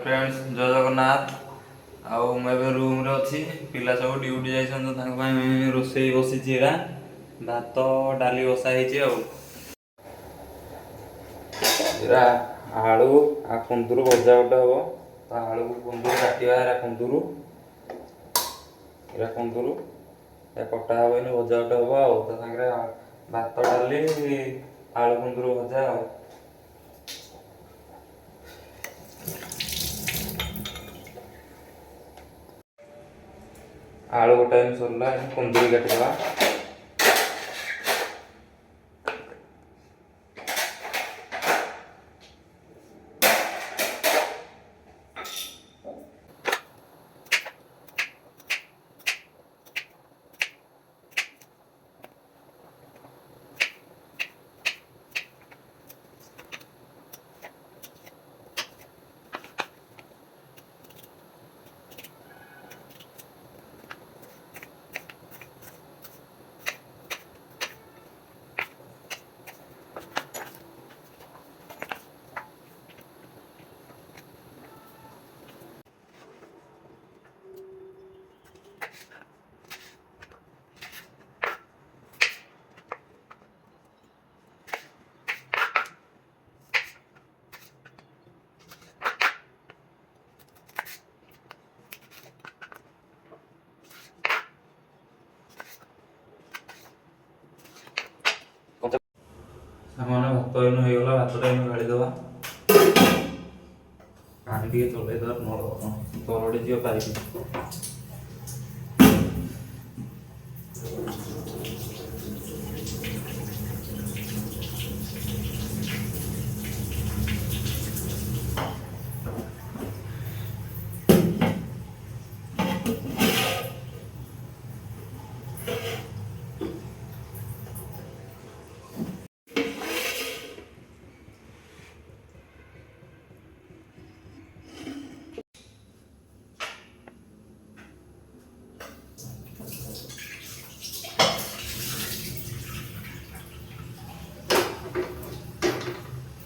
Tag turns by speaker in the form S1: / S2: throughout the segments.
S1: Friends जय जगन्नाथ। आउ मैं रूम रे अच्छी पिला सब ड्यूटी जाइए रोसे बसी भात डाली बसा एरा आलू आ कुंदूर भजा गोटे हम तो आलू को कुंदूर काटा कुंदूर एरा कुंदूर कटा हम भजा गोटे हम भात डाली आलू कुंदूर भजा आलू गोटा सरला कुंदूरी काटिदेवा सामान भात होगा भात गाड़ी दवा पानी टे चल तलड़े जी पाइप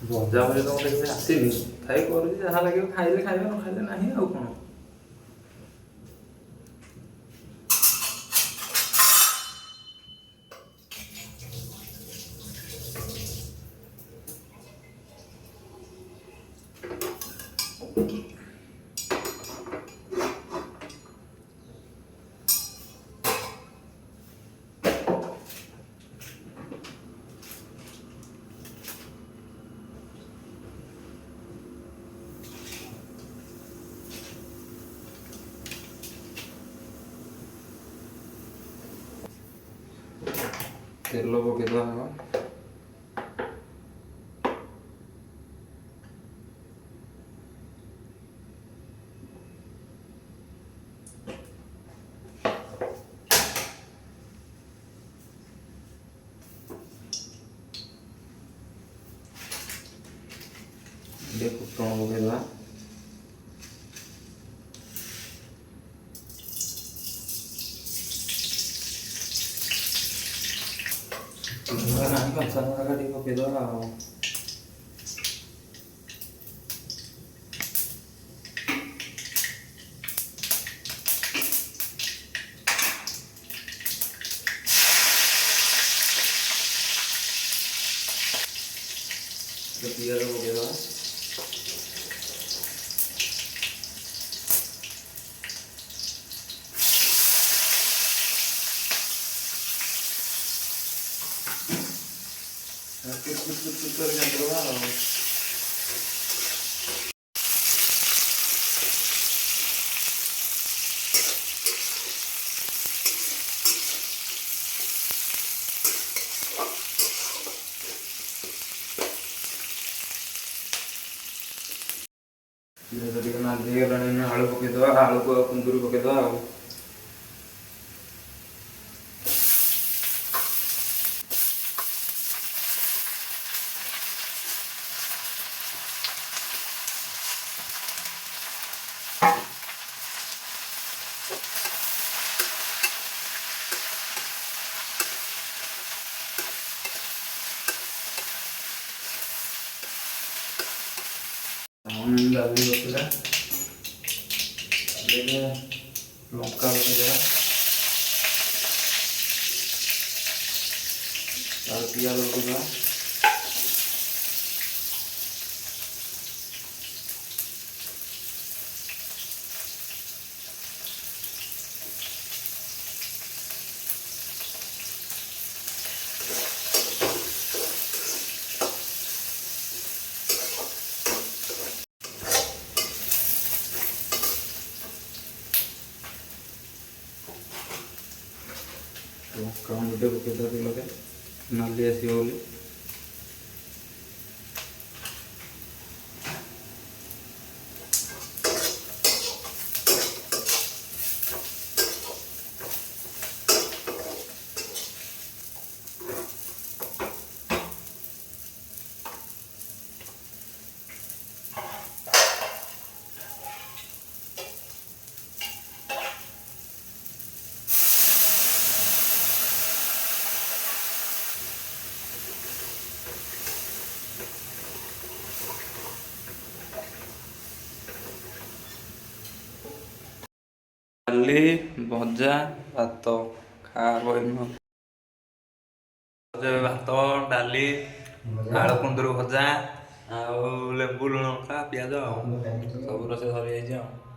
S1: भजा भजा तो मतलब आसनी खाई कर जहाँ लगे खाइले खाइले न खाइले ना आउ कौन तेल पकईद फुटण पकईदा कंचा लंका टे पकईदा पियाज पकईदा नाली आलू पकईद आलू को कुंदूरी पकईद डाली बसला ଲଙ୍କା ପକେଇଦେବା, ତାପରେ ପିଆଜ ପକେଇଦେବା, ଲଙ୍କା ଗୁଣ୍ଡ ପକେଇଦେବା ତେଲରେ ନାଲି ଆସିବ ବୋଲି। ଡାଲି, ଭଜା, ଭାତ ଖାଇବା ଭାତ, ଡାଲି, ଆଳୁ କୁନ୍ଦୁରୁ ଭଜା ଆଉ ଲେମ୍ବୁ ଲୁଣ ଲଙ୍କା ପିଆଜ ଆଉ ସବୁ ରୋଷେଇ ସରିଯାଇଛି ଆଉ।